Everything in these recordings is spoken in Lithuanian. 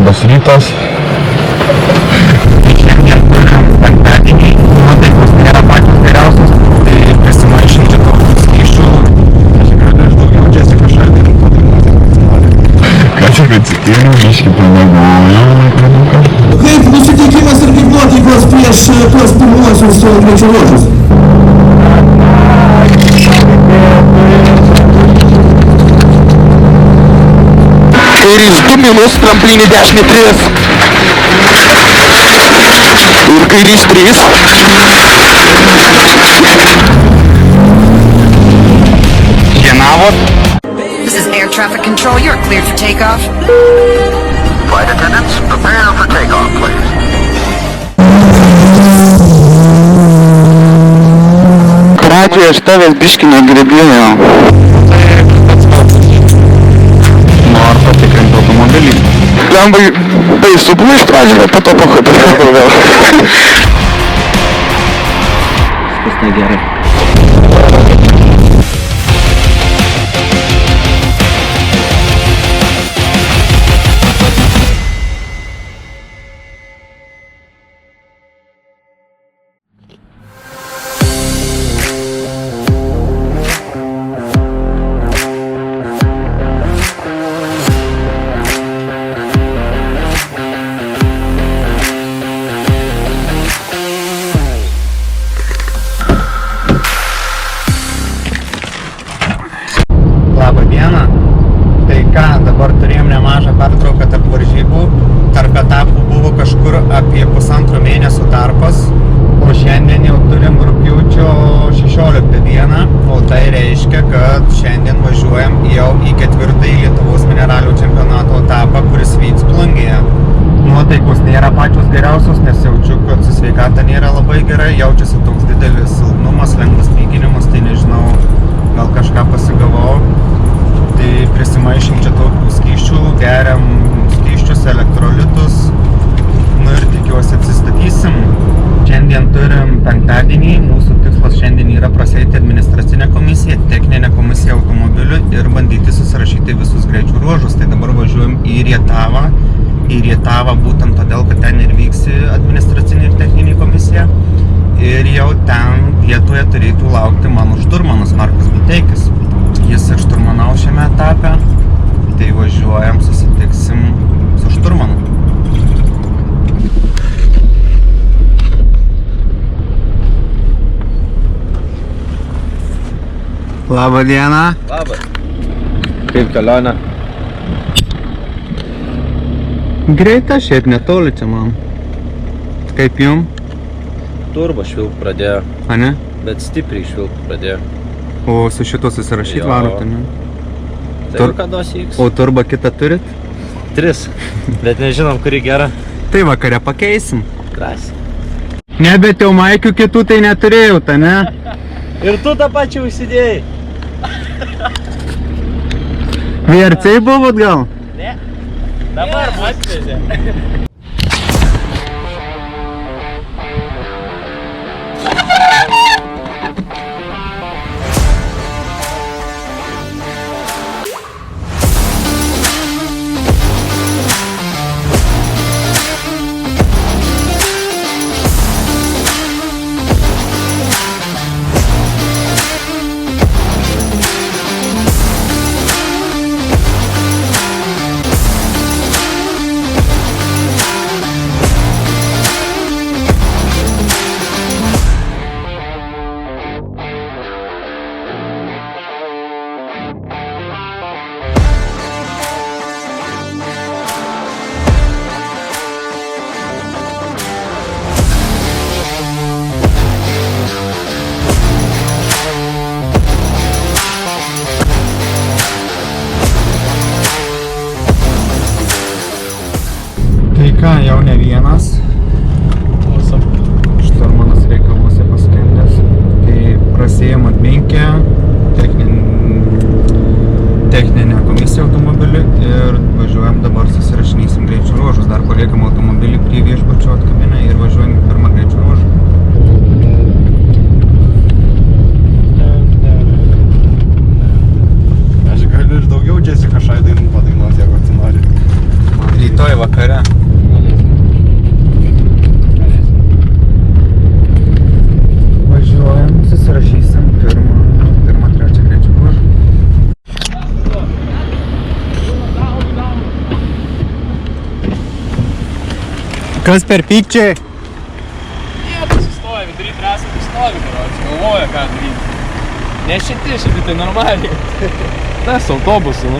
Labas rytas. Šiandien turim penktadienį, nuotaikos nėra pačios geriausios, tai prisimaišym čia tokių skysčių. Aš tikrai daugiau Jessica Šaldin padainuoti nori. Ką čia atsitikėliau, biškį pamėgojau laikroduką. Kaip nusiteikimas ir kaip nuotaikos prieš tuos pirmuosius greičio ruožus? Kairys 2 minus, tramplinį dešinį 3. Ir kairys 3. Šienavot. This is air traffic control. You're cleared for takeoff. Flight attendants, prepare for takeoff, please. Pradžioje aš tavęs biškį negrebėjau. Noriu patikrinti automobilį. Lembai baisu buvo iš pradžio, bet po to pahopiau vėl. Viskas negerai. Labą dieną. Tai ką, dabar turėjom nemažą pertrauką tarp varžybų. Tarp etapų buvo kažkur apie 1,5 mėnesio tarpas. O šiandien jau turim rugpjūčio 16 dieną. O tai reiškia, kad šiandien važiuojam jau į 4. Lietuvos mineralių čempionato etapą, kuris vyks Plungėje. Nuotaikos nėra pačios geriausios, nes jaučiu, kad su sveikata nėra labai gerai. Jaučiasi toks didelis silpnumas, lengvas pykinimas, tai nežinau, gal kažką pasigavau. Tai prisimaišym čia tokių skysčių, geriam skysčius, elektrolitus. Nu ir tikiuosi atsistatysim. Šiandien turim penktadienį. Mūsų tikslas šiandien yra prasieiti administracinę komisiją, techninę komisiją automobilių ir bandyti susirašyti visus greičių ruožus. Tai dabar važiuojam į Rietavą. Į Rietavą būtent todėl, kad ten ir vyks administracinė ir techninė komisija. Ir jau ten vietoje turėtų laukti mano šturmanas Markas Buteikis. Jis ir šturmanau šiame etape, tai važiuojam, susitiksim su šturmanu. Labą dieną. Labas. Kaip kelionė? Greita, šiaip netoli čia man. Kaip jum? Turbo švilpt pradėjo, Ane? bet stipriai švilpt pradėjo. O su šito susirašyt Jo. varote, ne? Tai kada įvyks? O turbą kitą turit? 3, bet nežinom, kuri gera. Tai vakare pakeisim. Drąsiai. Ne, bet jau maikių kitų tai neturėjau, ta ne? Ir tu tą pačią užsidėjai? VRC buvot gal? Ne. Dabar atvežė. Tai ką, jau ne vienas. Šturmanas reikaluose paskendęs. Tai prasėjom atminkę techninę komisiją automobilį ir važiuojam dabar susirašinėsim greičio ruožus. Dar paliekam automobilį prie viešbučio atkabinę ir važiuojam į pirmą greičio ruožą. Aš galiu ir daugiau Jessica Šaldin padainuoti, jeigu tu nori. Rytoj vakare. Kas per pykčiai? Jie sustoja, vidury trasą tai stovi, galvoja, ką daryti. Ne šiti tai normaliai. Tas autobusų, nu.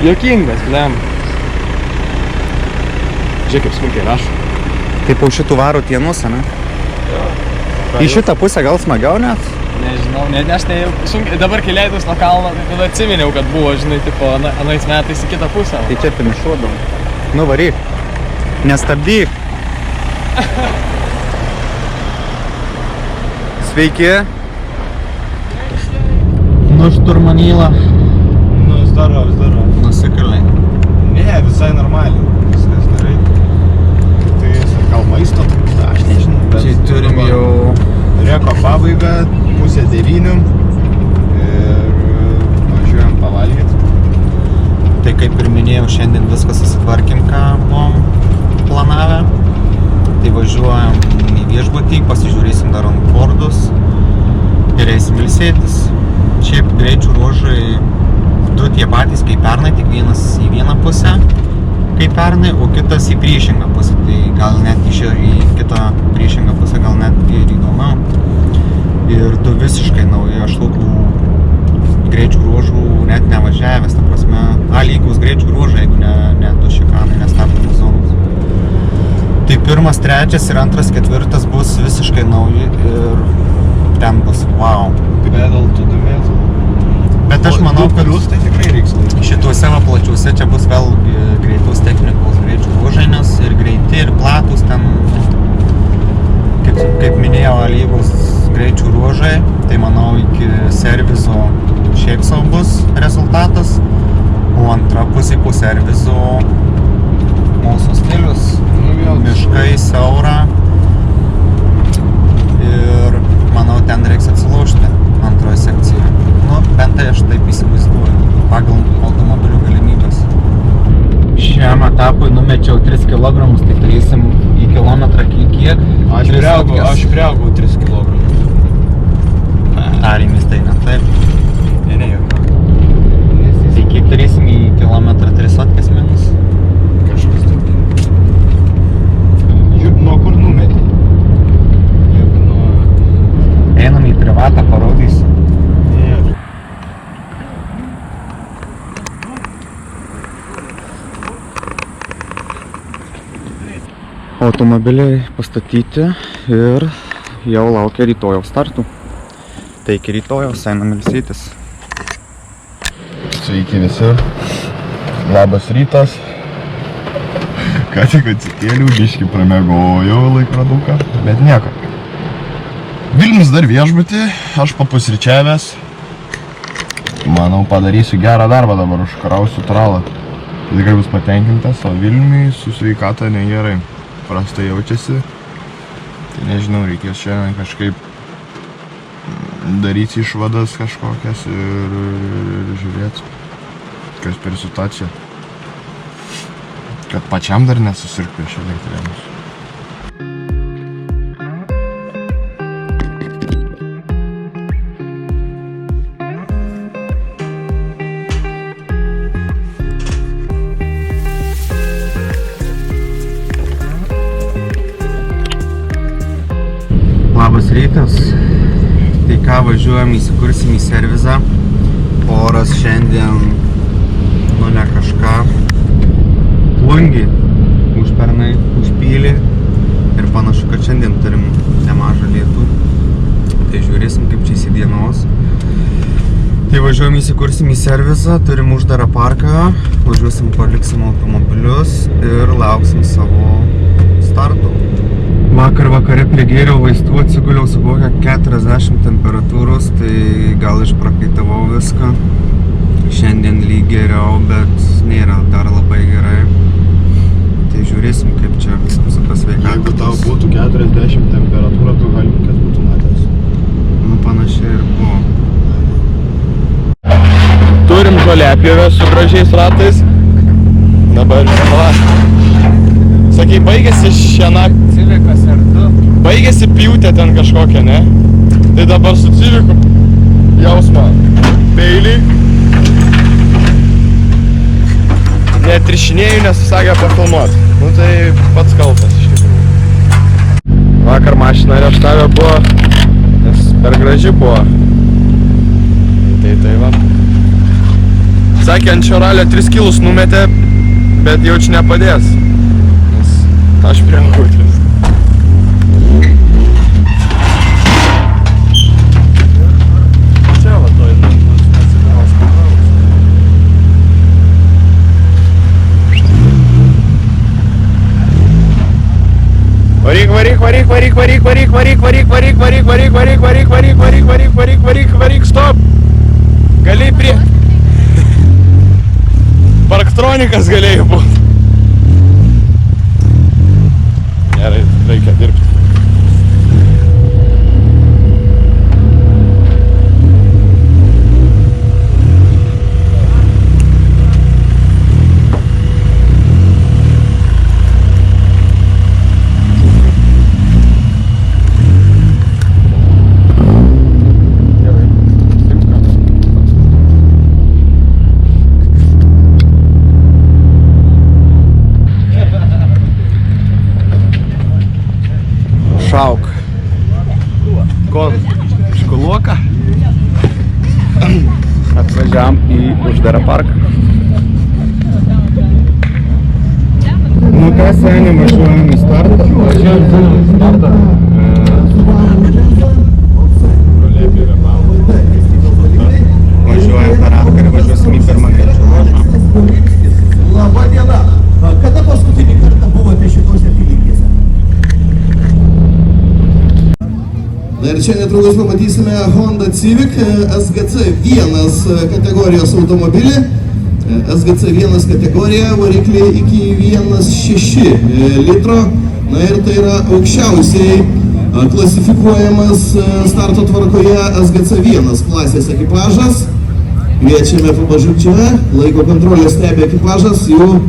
Jokingas, blem. Žiūrėk, kaip smulkiai rašo. Taip jau šitų varo tienus, ne? Į šitą pusę gal smagiau net? Nežinau, aš tai sunkiai, dabar kai leidus nuo kalno, tai tada atsiminiau, kad buvo, žinai, tipo, anais metais į kitą pusę. Tai čia finišuodom. Nu varyk. Nestabdyk. Sveiki. Nu šturmanyla. Nu, zdorov. Nusikaliai. Ne, visai normaliai. Viskas gerai. Tai gal maisto, aš nežinau. Čia turim jau... Reko pabaigą, 8:30 ir važiuojam pavalgyti. Tai kaip ir minėjau, šiandien viską susitvarkėm, ką buvom planavę. Tai važiuojam į viešbutį, pasižiūrėsim dar ant Fordus ir eisim ilsėtis. Šiaip greičių ruožai du tie patys kaip pernai, tik vienas į vieną pusę kaip pernai, o kitas į priešingą pusę. Tai gal net į kitą priešingą pusę gal net ir įdomiau. Ir du visiškai nauji, aš tokių greičių ruožų net nevažiavęs, ta prasme, lygus greičių ruožai, jeigu ne du šikanai, nestabdomos zonos. Tai 1, 3 ir 2, 4 bus visiškai nauji ir ten bus wow. Pedal to the metal. Bet aš manau, kad tai tikrai reiks laikyti. šituose va plačiuose čia bus vėl greitos technikos greičių ruožai, nes ir greiti, ir platus ten, kaip minėjau, lygus greičių ruožai, tai manau iki servizo šiaip sau bus rezultatas, o antra pusė po servizo mūsų stilius, miškai, siaura ir manau ten reiks atsilaužti antroje sekcijoje. Nu, bent tai aš taip įsivaizduoju, pagal automobilių galimybės. Šiam etapui numečiau 3 kg, tai turėsim į kilometrą kiek? Aš priaugau 3 kg. Tarėmis tai ne taip. Ne, jau. Tai kiek turėsim į kilometrą 3 sotkės minus? Kažkas taip. Žiūrėk, nuo kur numetė? Einam į privatą, parodys. Automobiliai pastatyti ir jau laukia rytojaus startų. Tai iki rytojaus einam ilsėtis. Sveiki visi. Labas rytas. Ką tik atsikėliau, biškį pramiegojau laikroduką, bet nieko. Vilnius dar viešbutį, aš papusryčiavęs. Manau, padarysiu gerą darbą dabar, užkrausiu tralą. Tikrai bus patenkintas, o Vilniui su sveikata negerai. Prastai jaučiasi. Tai nežinau, reikės šiandien kažkaip daryti išvadas kažkokias ir žiūrėti, kas per situaciją. Kad pačiam dar nesusirgt prieš elektrėnus. Labas rytas. Tai ką, važiuojam, įsikursim į servizą. Oras šiandien, nu ne kažką, plungi, užpernai užpylė ir panašu, kad šiandien turim nemažą lietų. Tai žiūrėsim, kaip čia įsidienos. Tai važiuojam, įsikursim į servizą, turim uždarą parką, važiuosim, paliksim automobilius ir lauksim savo startų. Vakar vakare prigėriau vaistų, atsiguliau su kokia 40 temperatūros, tai gal išprakaitavau viską. Šiandien lyg geriau, bet nėra dar labai gerai. Tai žiūrėsim, kaip čia su pasveikatos. Jeigu tau būtų 40 temperatūra, tu galimkės būtų matęs. Nu, panašiai ir buvo. Turim žoliapjovę su gražiais ratais. Dabar žinoma. Sakai, baigėsi šiąnakt. Civikas ir tu. Baigėsi pjūtė ten kažkokia, ne? Tai dabar su Civiku jausmą. Peilį. Netrišinėjau, nes sakė pafilmuot. Nu tai pats kaltas iš tikrųjų. vakar mašiną areštavę buvo, nes per graži buvo. Tai va. Sakė, ant šio ralio 3 kilus numetė, bet jaučiu nepadės, nes aš prie angutės. Čia va to atsigaus pagaus. Varyk, stop! Gali prie... Parktronikas galėjo būt. Gerai, reikia dirbti. Šauk. Ko? Školuoką. Atvažiavam į uždarą parką. Nu ką, seniai, važiuojam į startą. Važiuojam per atkarį, važiuosim į pirmą greičio ruožą. Labą dieną. Kada paskutinį kartą buvote šitose apylinkėse? Na ir čia netrukus pamatysime Honda Civic SGC1 kategorijos automobilį. SGC1 kategorija, varikliai iki 1,6 litro. Na ir tai yra aukščiausiai klasifikuojamas starto tvarkoje SGC1 klasės ekipažas. Kviečiame pamažu čia, laiko kontrolę stebi ekipažas, jau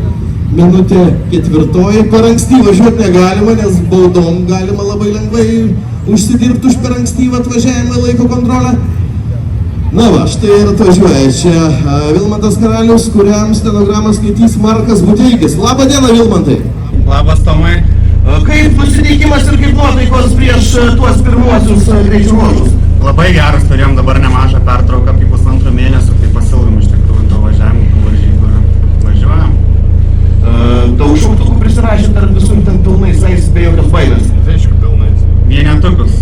minutė 4. Per anksti važiuoti negalima, nes baudom galima labai lengvai užsidirbti už per ankstyvą atvažiavimą laiko kontrolę. Na va, štai ir atvažiuoja čia Vilmantas Karalius, kuriam stenogramą skaitys Markas Buteikis. Labą dieną, Vilmantai! Labas, Tomai. Kaip nusiteikimas ir kaip nuotaikos prieš tuos pirmuosius greičio ruožus? Labai geras, turėjom dabar nemažą pertrauką apie 1,5 mėnesio, tai pasiilgom iš tikrųjų to važiavimo, tų varžybų. Važiuojam. Daug šauktukų prisirašė tarp visų ten pilnais eis be jokios baimės. Aišku, pilnais. Vienetukus.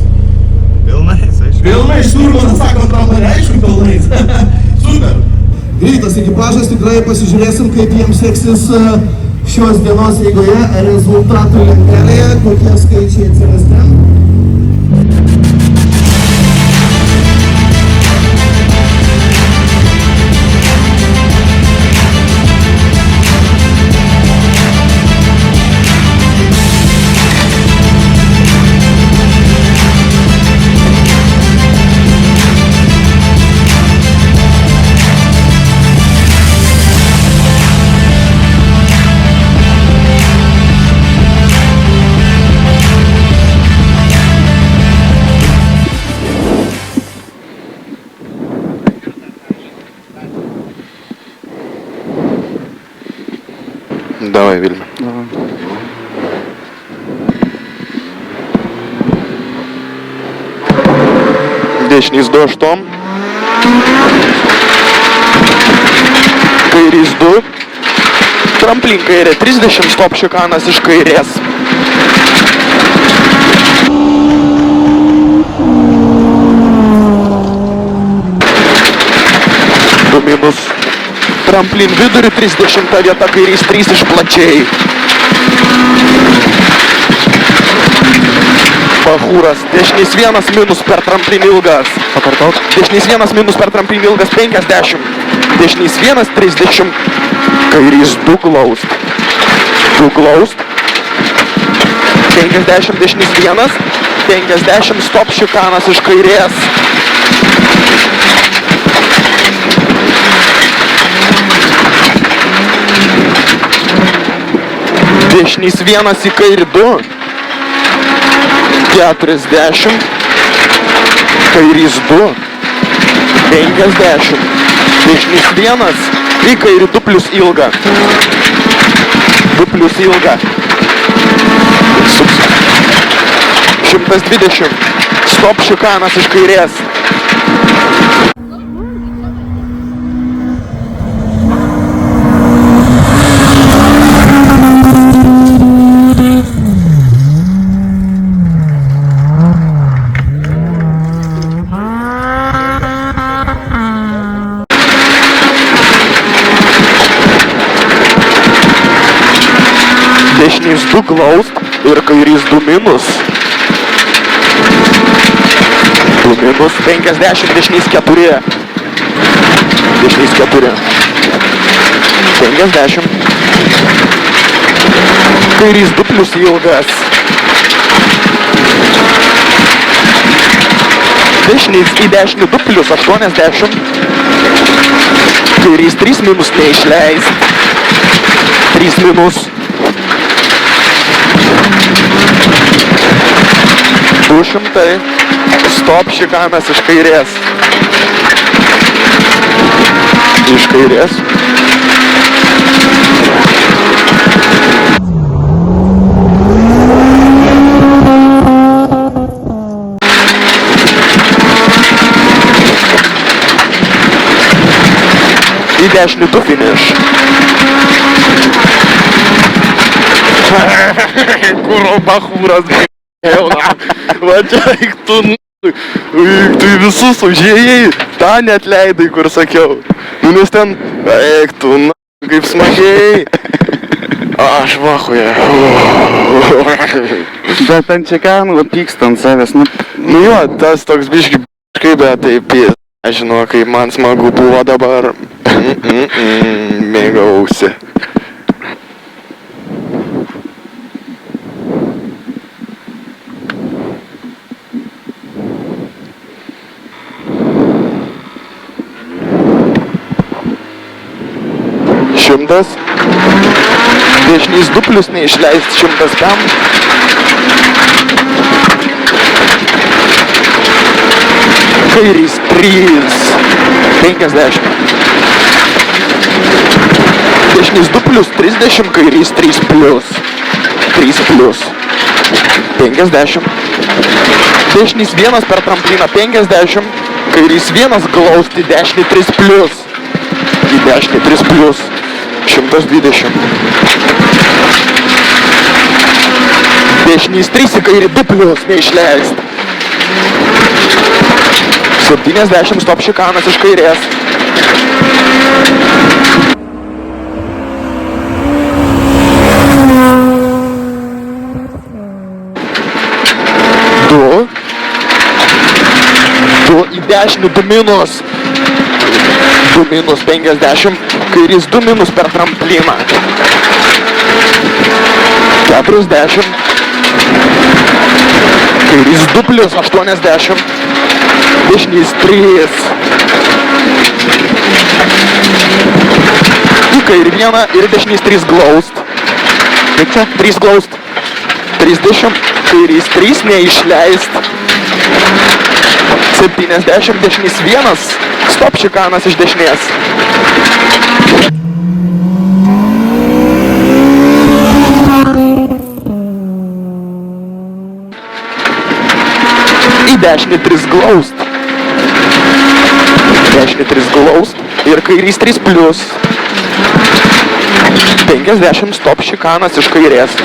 Pilnais, aišku. Pilnais, Surmanas sako, tramai, aišku, pilnais. Super. Greitas ekipažas, tikrai pasižiūrėsim, kaip jiems seksis šios dienos eigoje rezultatų lentelėje, kokie skaičiai atsiras ten. Давай, Вильма. Dešinys 2 8. Kairys 2. Tramplin kairė 30, stop šikanas iš kairės. Du minus. Tramplin vidurių 30 vieta, kairys 3 iš plačiai. Bahūras, dešinys 1 minus per tramplin ilgas. Pakartot. Dešinys 1 minus per tramplin ilgas 50. Dešinys 1 30. Kairys 2 glaust. 2 glaust. 50 dešinys 1. 50 stop šikanas iš kairės. Dešinys 1 į kairį 2. 40. Kairys 2. 50. Dešinys 1 į kairį 2 plus ilgą. 2 plus ilgą. 120. Stop šikanas iš kairės. Dešinys 2 glaust ir kairys 2 minus. 2 minus 50, dešinys 4. Dešinys 4. 50. Kairys 2 plus ilgas. Dešinys į dešinį 2 plus 80. Kairys 3 minus neišleist. 3 minus. 200. Stop šikanas iš kairės. Iš kairės. Į dešinį 2 finish. Kuro bachūras. Va čia eik tu, tu visus užėjai, tą neatleidai, kur sakiau. Nes ten, eik tu, kaip smagiai. Aš vachuoju. Bet ant čekanų pyksta ant savęs, Nu jo, tas toks biški, bet taip, aš žinau, kaip man smagu buvo dabar. Mėgausi. Šimtas. Dešinys 2 plus neišleist 100 kam. Kairys 3. 50. Dešinys 2 plus 30, kairys 3 plus. 3 plus. 50. Dešinys 1 per trampliną 50. Kairys 1 glausti, dešinį 3 plus. Į dešinį 3 plus. 120. Dešinys 3 į kairį 2 plus neišleist. 70. Stop šikanas iš kairės. Du į dešinį 2 minus. 2 minus 50, kairys 2 minus per trampliną. 40. Kairys 2 plus 80. Dešinys 3. Į kairį 1 ir dešinys 3 glaust. Kaip čia? 3 glaust. 30. Kairys 3 neišleist. 70. Dešinys 1. Stop šikanas iš dešinės. Į dešinį 3 glaust. Dešinį 3 glaust ir kairys 3 plus. 50. Stop šikanas iš kairės.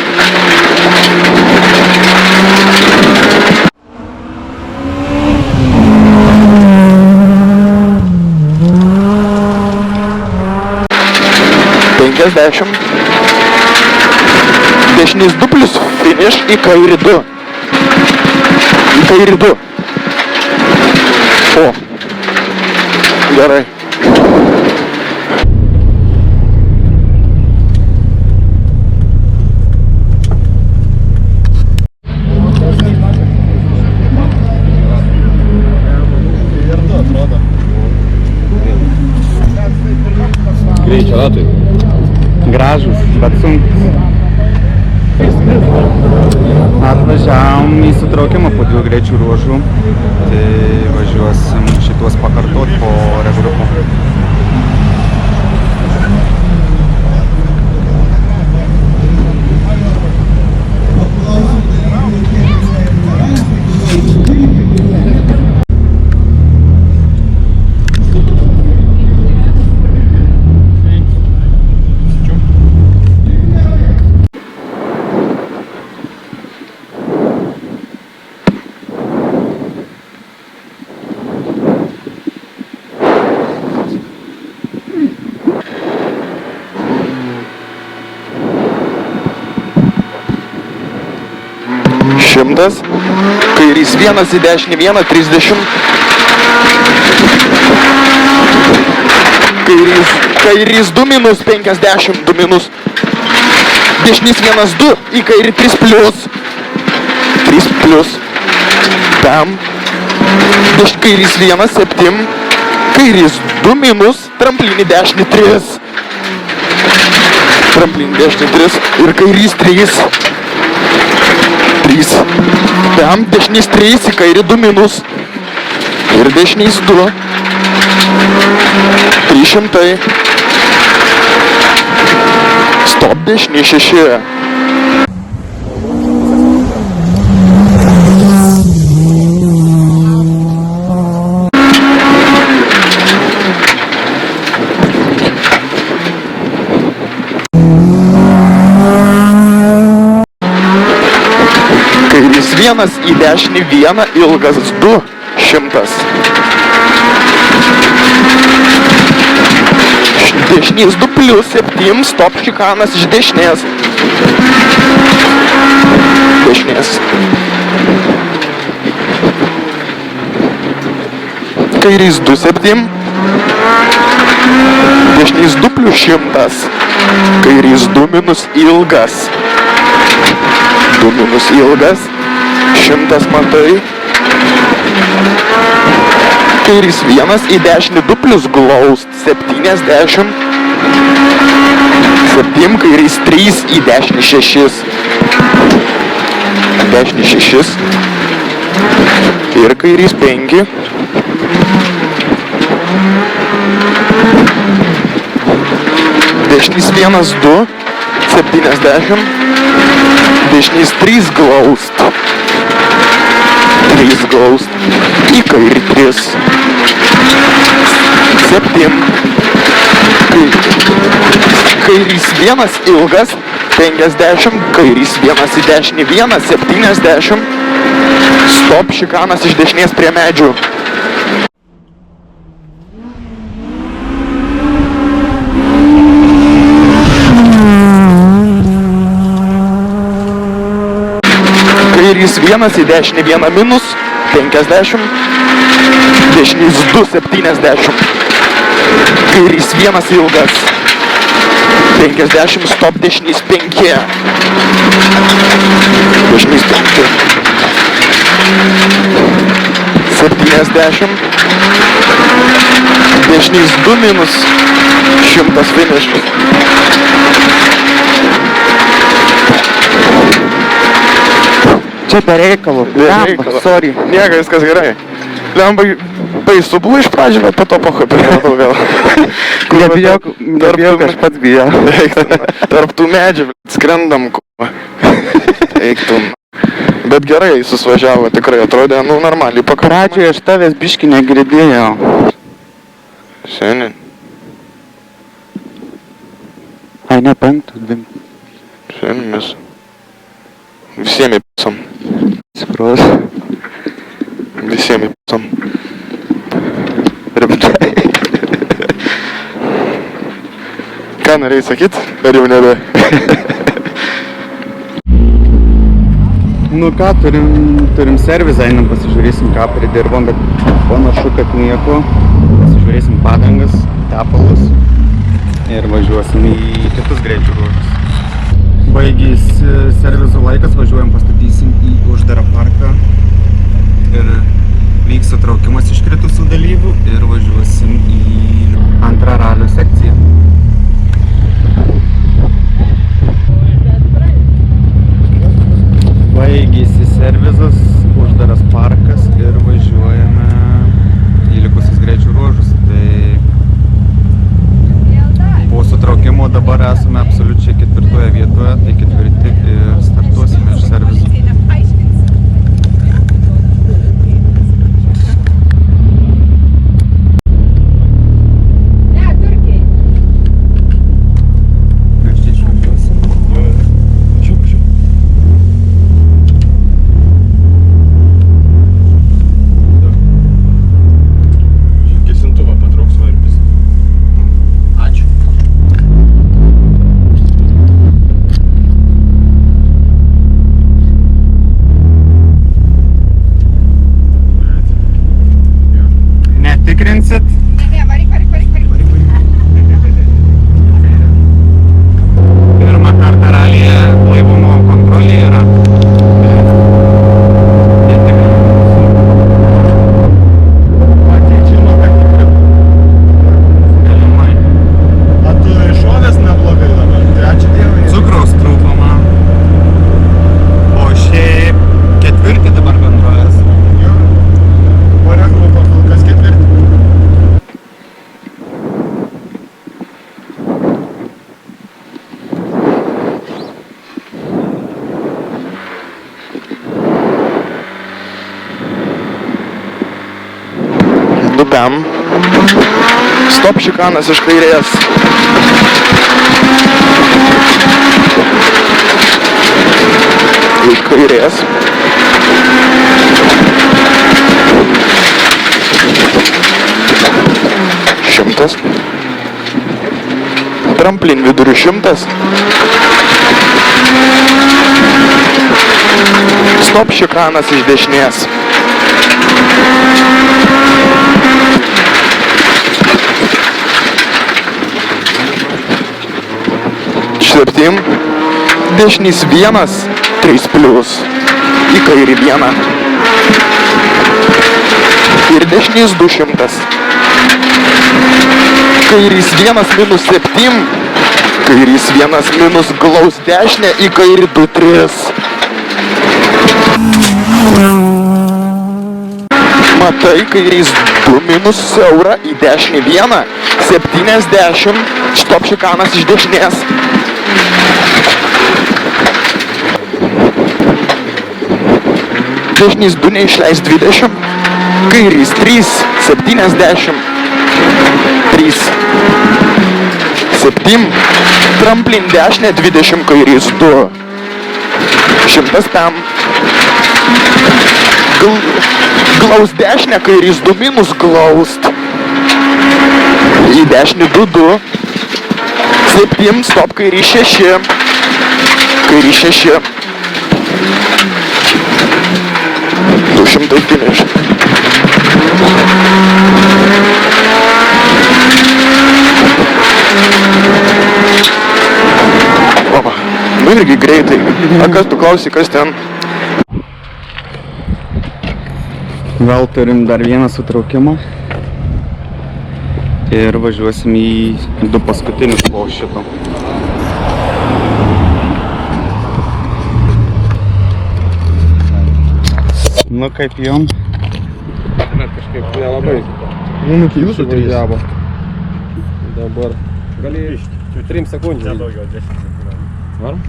Dešinys 2 plus finish į kairį 2. Į kairį 2. O. Gerai. Greičio ratai. gražus, bet sunkus. Atvažiavom į sutraukimą po 2 greičių ruožų, tai važiuosim šitos pakartot po regrupo. 100, kairys 1 į dešinį 1, 30, kairys 2 minus 50, 2 minus, dešinys 1, 2, į kairį 3 plius, 3 plius, tam, kairys 1, 7, kairys 2 minus, tramplinį dešinį 3, tramplinį dešinį 3 ir kairys 3, 3, tam, dešinys 3, į kairį 2 minus ir dešinys 2, 300, stop dešinį 6. Kairys 1 į dešinį 1, ilgas 2, 100. Dešinys 2 plius 7, stop šikanas iš dešinės. Dešinės. Kairys 2, 7. Dešinys 2 plius 100. Kairys 2 minus ilgas. 2 minus ilgas, 100 matai. Kairys 1 į dešinį 2 plus glaust, 70. 7, kairys 3 į dešinį 6. Dešinį 6. Ir kairys 5. Dešinys 1, 2, 70. Dešinys 3 glaust. 3 glaust. Į kairį 3. 7. Kairys 1 ilgas. 50. Kairys 1 į dešinį 1. 70. Stop šikanas iš dešinės prie medžių. Kairys 1 į dešinį 1 minus, 50. Dešinys 2, 70. Kairys 1 ilgas. 50, stop dešinys 5. Dešinys 5. 70. Dešinys 2 minus, 100 finish. Čia be reikalo, sorry. Nieko, viskas gerai. Lemba baisublu iš pradžių, bet po to pachapinau vėl. Nebijok, aš pats bijau. Tarp tų medžių skrendam, eiktum. Bet gerai susvažiavo, tikrai atrodė, normaliai pakankamai. Pradžioje aš tavęs biškį negirdėjau. Šiandien. Ai, ne, 5, 2. Šiandien mes visiem įpasam. Supros. Visiem įpasam. Rimtai. Ką norėjai sakyt? Ar jau nebe? Nu ką, turim servizą, einam pasižiūrėsim, ką pridirbom, bet panašu, kad nieko. Pasižiūrėsim padangas, tepalus ir važiuosim į kitus greičių ruožus. Baigys servizo laikas, važiuojam, pastatysim į uždarą parką ir vyks sutraukimas iškritusių dalyvių ir važiuosim į antrą ralio sekciją. Baigėsi servizas, uždaras parkas ir važiuojame į likusius greičių ruožus. Tai po sutraukimo dabar esame absoliučiai 4 vietoje, tai 4 ir startuosime iš servizų. Pem. Stop šikanas iš kairės. Iš kairės. Šimtas. Tramplin vidurių 100. Stop šikanas iš dešinės. Septim. Dešinys 1, 3+. Į kairį 1. Ir dešinys 200. Kairys 1 minus 7. Kairys 1 minus glaus dešinę. Į kairį 2, 3. Matai, kairys 2 minus siaura. Į dešinį 1. 70. Stop šikanas iš dešinės. Dešinys 2 neišleis 20. Kairys 3. 70. 3. 7. Tramplin dešinė 20. Kairys 2. 100 Pem. Glaus dešinė. Kairys 2 minus glaust. Į dešinį 2, 2. 7. Stop kairys 6. Kairys 6. 200 finish. Opa, nu irgi greitai. A kas tu klausi, kas ten? Vėl turim dar vieną sutraukimą. Ir važiuosim į 2 paskutinius po šito. Nu kaip jom? Kažkaip nelabai. Nu, iki jūsų 3. Dabar. Gali 3 sekundžių. Čia daugiau 10 sekundžių. Varom?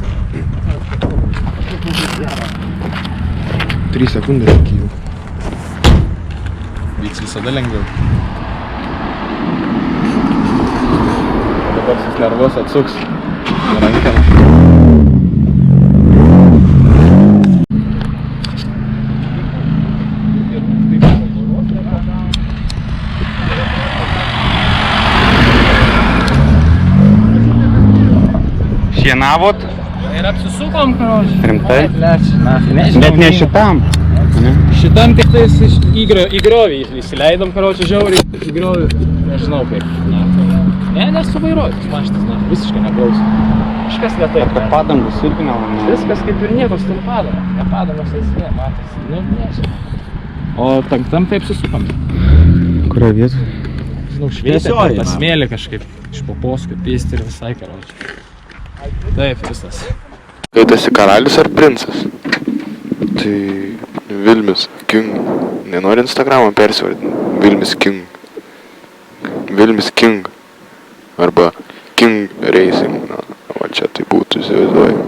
3 sekundės iki jų. Vyks visada lengviau. Dabar susnervos atsuks rankeną. Šienavot? Ir apsisukom, karoči. Rimtai? Nežinau. Bet ne šitam. Šitam tik tais į griovį įsileidom, karoči, žiauriai į griovį. Nežinau kaip. Ne, nesuvairuoju, tas mašinas, ne, visiškai neklauso. Kažkas lėtai. Bet padangos irgi nelabai. Viskas kaip ir nieko su tom padangom. Ne padangos esmė, matosi. Nu, nežinau. O tam taip susukam. Kurioje vietoje? Žinau, švietė per tą smėlį kažkaip iš poposkų pisti ir visai, karoči. Taip, visas. Tai tu esi karalius ar princas? Tai Vilmis King. Nenori Instagramą persivardinti. Vilmis King. Vilmis King. Arba King Racing. Na, va čia tai būtų, įsivaizduoju.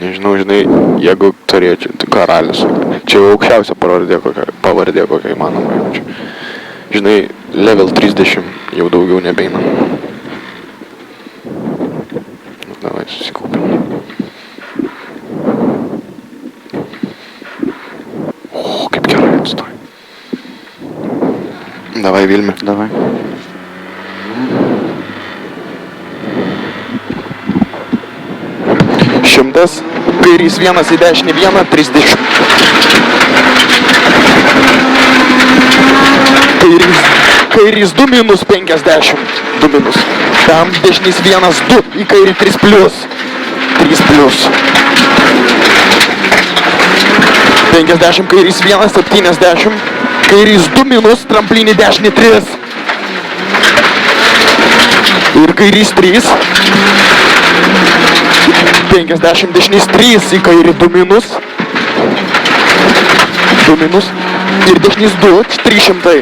Nežinau, žinai, jeigu turėčiau, tai karalius. Čia jau aukščiausia pavardė kokia įmanoma jaučiu. Žinai, level 30 jau daugiau nebeina. Давай, susikūpim. O, kaip gerai atstoji. Davai, Vilmi. Davai. Šimtas. Kairys 1 į dešinį 1, 30. Kairys 2 minus 50. 2 minus. Tam dešinys 1, 2. Į kairį 3+. 3+. 50, kairys 1, 70. Kairys 2 minus, tramplinį dešinį 3. Ir kairys 3. 50, dešinys 3. Į kairį 2 minus. 2 minus. Ir dešinys 2, 300.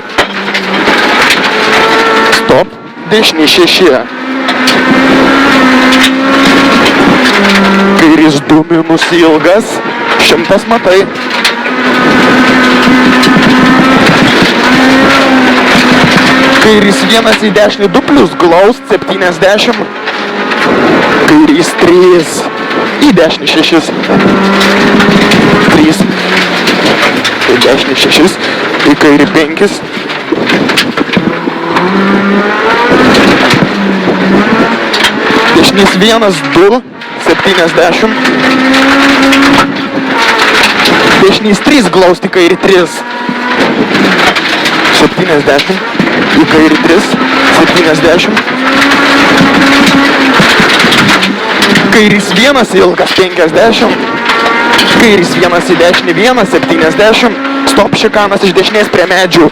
Stop. Dešinį 6. Kairys 2 minus ilgas. 100 matai. Kairys 1 į dešinį 2 plius glaust 70. Kairys 3 į dešinį 6. 3 į dešinį 6. Į kairį 5. Dešinys 1, 2, 70. Dešinys 3 glaust į kairį 3. 70. Į kairį 3. 70. Kairys 1 ilgas 50. Kairys 1 į dešinį 1, 70. Stop šikanas iš dešinės prie medžių.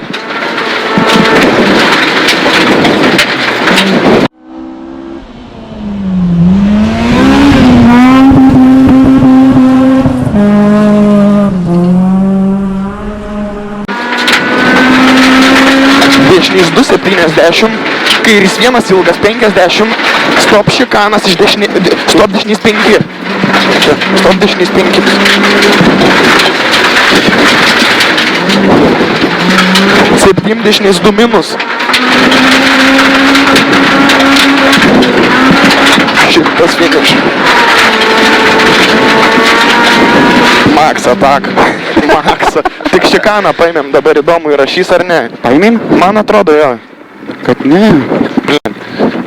Dešinys 2, 70. Kairys 1 ilgas 50. Stop šikanas iš dešinės. Stop dešinys 5. Čia. Stop dešinys 5. Septym dešinės 2 minus. Šitas finish. Max attack. Maxą. Tik šikaną paėmėm, dabar įdomu įrašys ar ne. Paimėm? Man atrodo jo. Kad ne.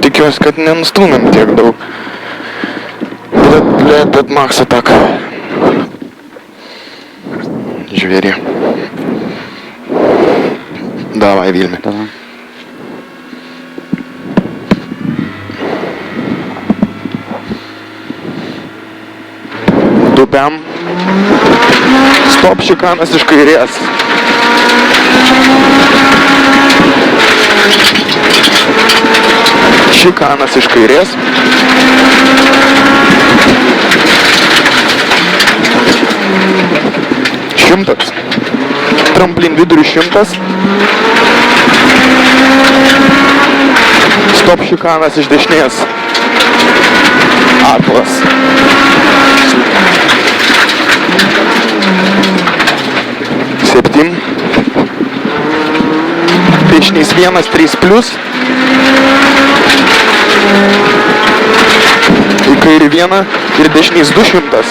Tikiuosi, kad nenustumėm tiek daug. Bet Max attack. Žvėrė. Давай, Vilmi. Давай. Dupiam. Stop šikanas iš kairės. Šikanas iš kairės. Šimtas. Tramplin vidurių 100. Stop šikanas iš dešinės. Aklas. Septym. Dešinys 1, 3 plius. Į kairį 1 ir dešinys 200.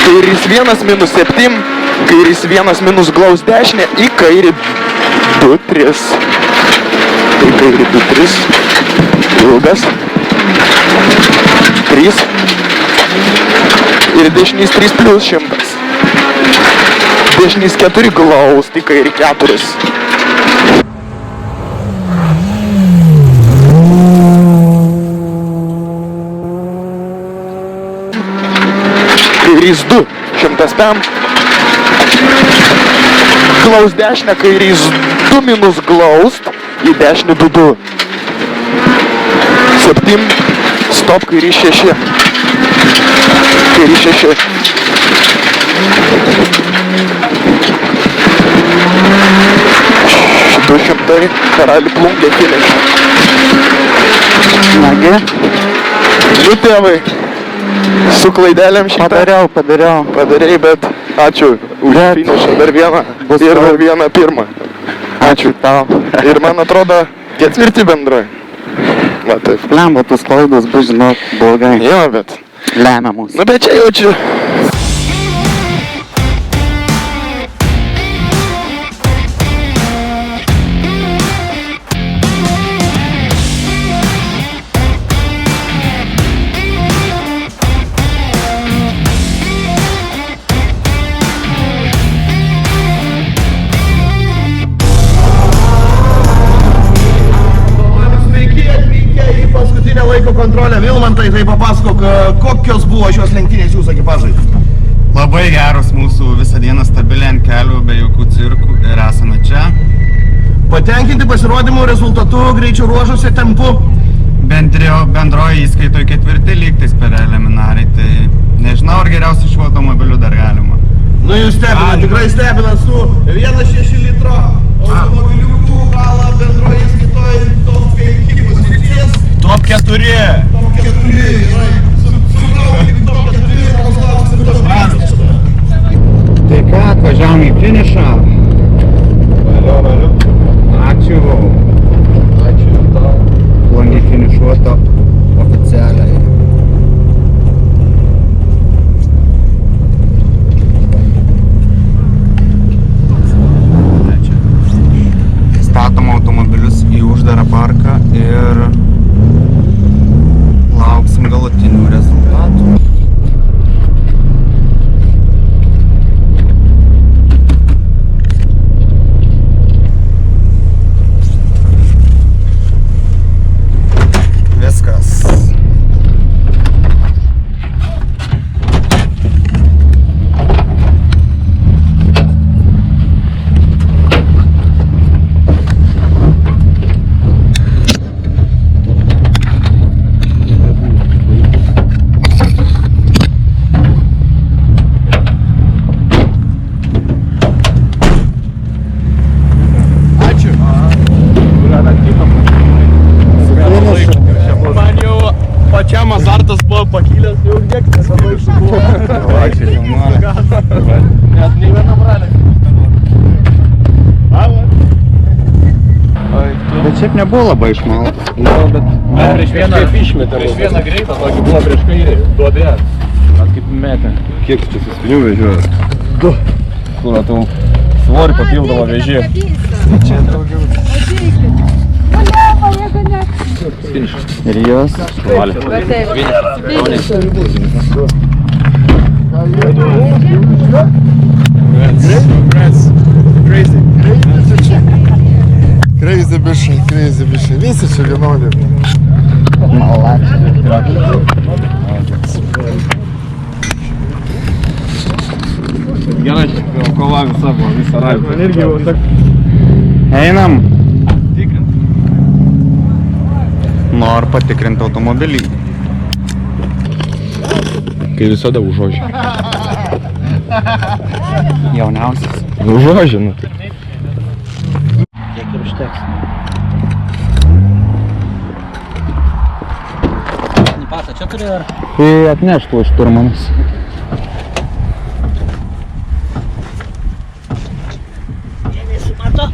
Kairys 1 minus 7. Kairys 1 minus glaus dešinė. Į kairį 2, 3. Į kairį 2, 3. Ilgas. 3. Ir dešinys 3 plius 100. Dešinys 4 glaus, į kairį 4. Kairys 2, 100 pem. Glaus dešinę, kairys 2 minus glaust, į dešinį 2, 2. 7, stop, kairys 6. Kairys 6. $200, karalių plungė finish. Nagi. Nu tėvai, su klaidelėm šitą. Padariau. Padarei, bet ačiū už finišą, dar vieną ir dar vieną pirmą. Ačiū tau. Ir man atrodo, ketvirti bendrai. Va taip. Lemba, tos klaidos bus, žinok, blogai. Jo, bet. Lemia mūsų. Nu bet čia jaučiu. Laiko kontrolę. Vilmantai, tai papasakok, kokios buvo šios lenktynės jūsų ekipažai? Labai geros mūsų visą dieną stabiliai ant kelių, be jokių cirkų ir esame čia. Patenkinti pasirodymų rezultatu, greičio ruožuose, tempu? Bendroji įskaitoje ketvirti lygtais per eliminariai, tai nežinau, ar geriausiai šiuo automobiliu dar galima. Nu jūs stebina, tikrai stebina su 1,6 litro automobiliukų galą bendroji įskaitoje top 5 pozicijos. Top 4! Top 4, gerai. Top 4, Roslavas ir top 5. Tai ką, atvažiavom į finišą. Valio. buvo pakilęs, jau dėktas, labai buvo. Va, čia jaunuolė. Net nei vienam ralė. Bet šiaip nebuvo labai išmaltas. Bet prieš vieną greitą, tokį buvo prieš kairį, duobė. Kaip metė. Kiek čia suspinių vežiojas? 2. Kur matau, svorį papildomą vežį. Čia daugiau. Ir jos. Valė. Crazy bišai. Visi čia vienodė. Gerai, kova visa buvo, visą ralį. Irgi jau tak. Einam. Tikrint. Noriu patikrinti automobilį. Kai visada užuožė. Jauniausias. Užuožė, nu tai. Kiek ir užteks. Pasą čia turi ar? Tai atneštų šturmanas. Nesimato?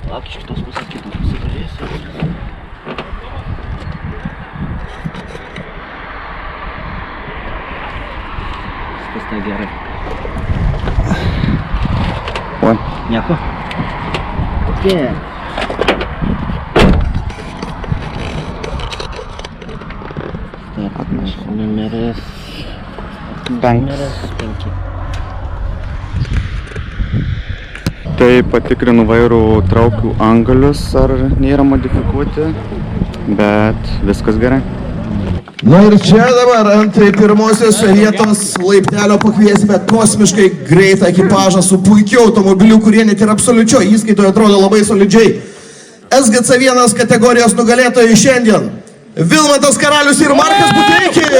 Lauk, iš kitos pusės pažiūrėsiu. Viskas tai gerai. Oi. Nieko? Kokie? Numeris 5. 5. Tai patikrinu vairų traukių angalius, ar nėra modifikuoti, bet viskas gerai. Na ir čia dabar ant pirmosios vietos laiptelio pakviesime kosmiškai greitą ekipažą su puikiu automobiliu, kurie net ir absoliučioje įskaitoje atrodo labai solidžiai. SGC1 kategorijos nugalėtojai šiandien Vilmantas Karalius ir Markas Buteikis.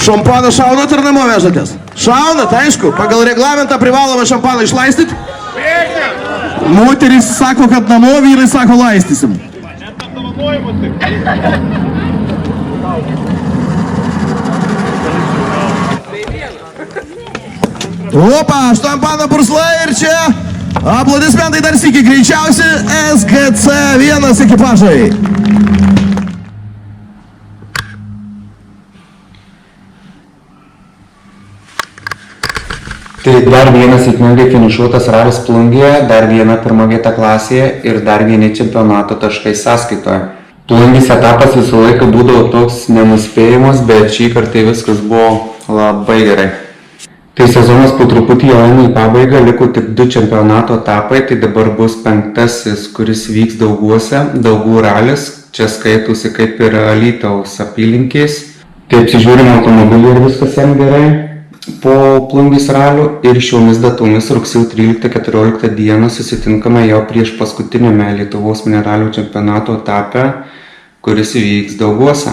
Šampaną šaunat ar namo vežatės? Šaunat, aišku, pagal reglamentą privalome šampaną išlaistyti. Moterys sako, kad namo, vyrai sako, laistysim. Opa, šampano purslai ir čia aplodismentai dar sykį greičiausi SGC1 ekipažai. Tai dar vienas sėkmingai finišuotas ralis Plungėje, dar viena pirma vieta klasėje ir dar vieni čempionato taškai sąskaitoje. Plungės etapas visą laiką būdavo toks nenuspėjimas, bet šį kartą viskas buvo labai gerai. Tai sezonas po truputį jau eina į pabaigą, liko tik 2 čempionato etapai, tai dabar bus 5, kuris vyks Dauguose, Daugų ralis, čia skaitusi kaip ir Alytaus apylinkės. Tai apsižiūrim automobilį ir viskas jam gerai po Plungės ralių ir šiomis datomis rugsėjo 13-14 dieną susitinkame jau prieš paskutinėme Lietuvos mineralių čempionato etape, kuris vyks Dauguose.